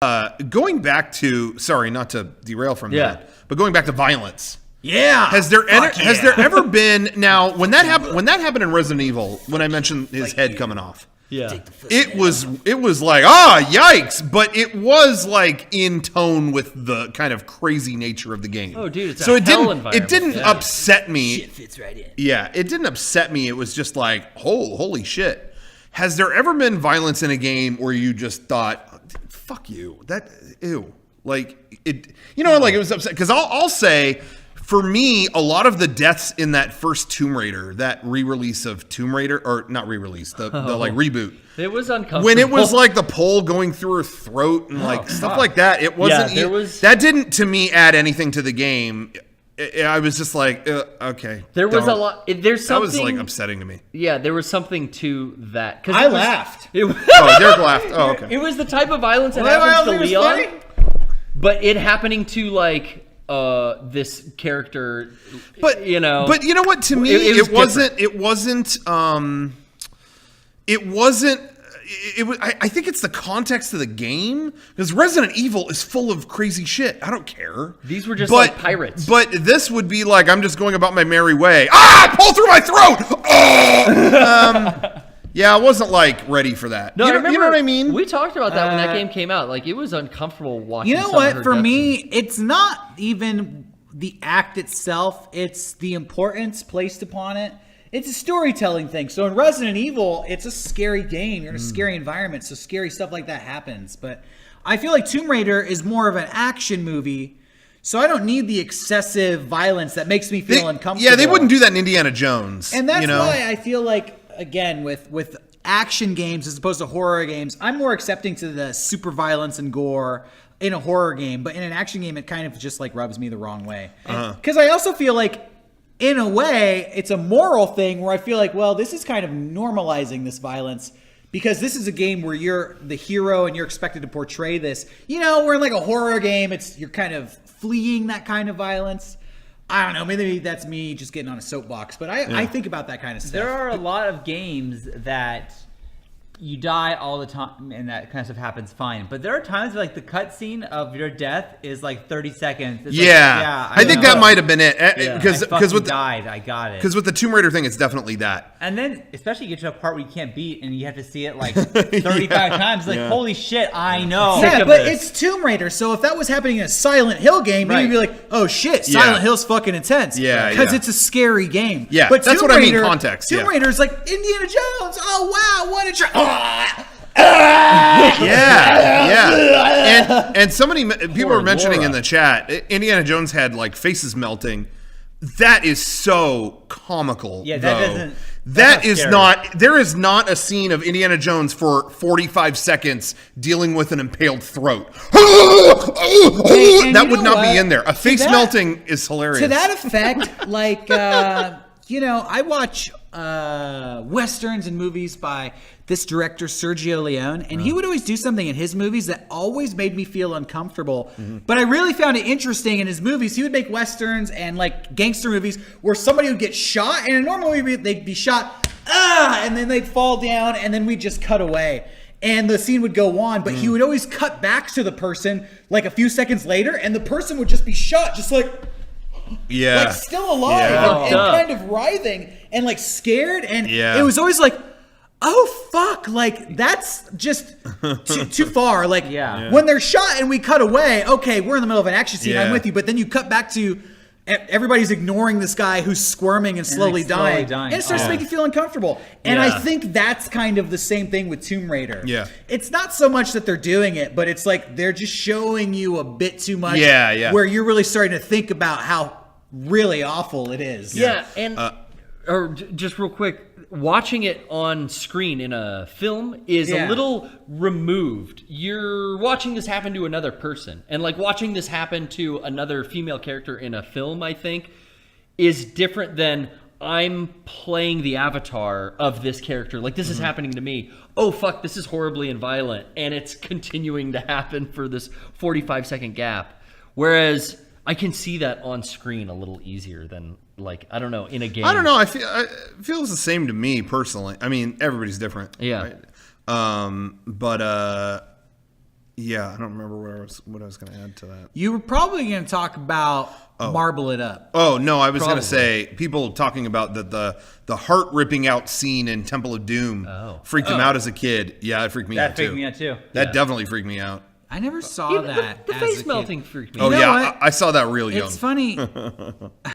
Going back to, sorry, not to derail from that, but going back to violence. Yeah. Has there ever been, now when that happened in Resident Evil, when I mentioned his head coming off. Yeah. It was like, yikes, but it was like in tone with the kind of crazy nature of the game. Oh, dude, it's so a hell environment. It didn't upset me. Shit fits right in. Yeah, it didn't upset me. It was just like, holy shit. Has there ever been violence in a game where you just thought, fuck you, ew. Like, it was upset. Because I'll say, for me, a lot of the deaths in that first Tomb Raider, that re-release of Tomb Raider, or not re-release, the like reboot. It was uncomfortable. When it was like the pole going through her throat and like stuff like that, it wasn't. That didn't to me add anything to the game. I was just like, okay. There was a lot. There's something that was like upsetting to me. Yeah, there was something to that. Cause I laughed. Derek laughed. Oh, okay. It was the type of violence that happens to Leon, but it happening to like this character. But you know what? To me, it wasn't. I think it's the context of the game, because Resident Evil is full of crazy shit. I don't care. These were just like pirates. But this would be like, I'm just going about my merry way. Pull through my throat. Yeah, I wasn't like ready for that. No, you know what I mean? We talked about that when that game came out. Like, it was uncomfortable watching. You know what? For me, it's not even the act itself. It's the importance placed upon it. It's a storytelling thing. So in Resident Evil, it's a scary game. You're in a scary environment, so scary stuff like that happens. But I feel like Tomb Raider is more of an action movie, so I don't need the excessive violence that makes me feel uncomfortable. Yeah, they wouldn't do that in Indiana Jones. And that's why I feel like, again, with action games as opposed to horror games, I'm more accepting to the super violence and gore in a horror game. But in an action game, it kind of just like rubs me the wrong way. Because I also feel like, in a way, it's a moral thing where I feel like, well, this is kind of normalizing this violence, because this is a game where you're the hero and you're expected to portray this. You know, we're in like a horror game. You're kind of fleeing that kind of violence. I don't know. Maybe that's me just getting on a soapbox, but I think about that kind of stuff. There are a lot of games that you die all the time and that kind of stuff happens fine. But there are times where, like, the cutscene of your death is like 30 seconds. It's I think that might have been it. Because with died, I got it. Because with the Tomb Raider thing, it's definitely that. And then, especially you get to a part where you can't beat and you have to see it like 35 times. Like, holy shit, I know. Yeah, but it's Tomb Raider. So if that was happening in a Silent Hill game, you'd be like, oh shit, Silent Hill's fucking intense. Yeah, because it's a scary game. Yeah, but that's what I mean, context. Tomb Raider is like Indiana Jones. Oh wow, what a and people were mentioning in the chat, Indiana Jones had like faces melting. That is so comical. Yeah, that is not. There is not a scene of Indiana Jones for 45 seconds dealing with an impaled throat. That would not be in there. A face melting is hilarious. To that effect, like I watch westerns and movies by this director Sergio Leone, and he would always do something in his movies that always made me feel uncomfortable. But I really found it interesting in his movies. He would make westerns and like gangster movies where somebody would get shot, and in a normal movie they'd be shot, and then they'd fall down, and then we'd just cut away. And the scene would go on, but he would always cut back to the person like a few seconds later, and the person would just be shot, just like still alive and kind of writhing and like scared. And it was always like, oh fuck, like that's just too far. Like when they're shot and we cut away, okay, we're in the middle of an action scene, I'm with you, but then you cut back to everybody's ignoring this guy who's squirming and slowly dying. And it starts to make you feel uncomfortable. And I think that's kind of the same thing with Tomb Raider. It's not so much that they're doing it, but it's like they're just showing you a bit too much where you're really starting to think about how really awful it is. And or just real quick, watching it on screen in a film is a little removed. You're watching this happen to another person, and like watching this happen to another female character in a film, I think, is different than I'm playing the avatar of this character. Like, this is happening to me. Oh fuck, this is horribly and violent, and it's continuing to happen for this 45-second gap. Whereas I can see that on screen a little easier than, like, I don't know, in a game. I don't know. I feel it's the same to me personally. I mean, everybody's different. Yeah. Right? But Yeah, I don't remember what I was going to add to that. You were probably going to talk about Marble It Up. Oh no, I was going to Probably. say people talking about the heart ripping out scene in Temple of Doom freaked him out as a kid. Yeah, it freaked me out That too. freaked me out too. That definitely freaked me out. I never saw Even that. the as face a kid. melting freaked me Oh out. know yeah, what? I saw that real young. It's funny.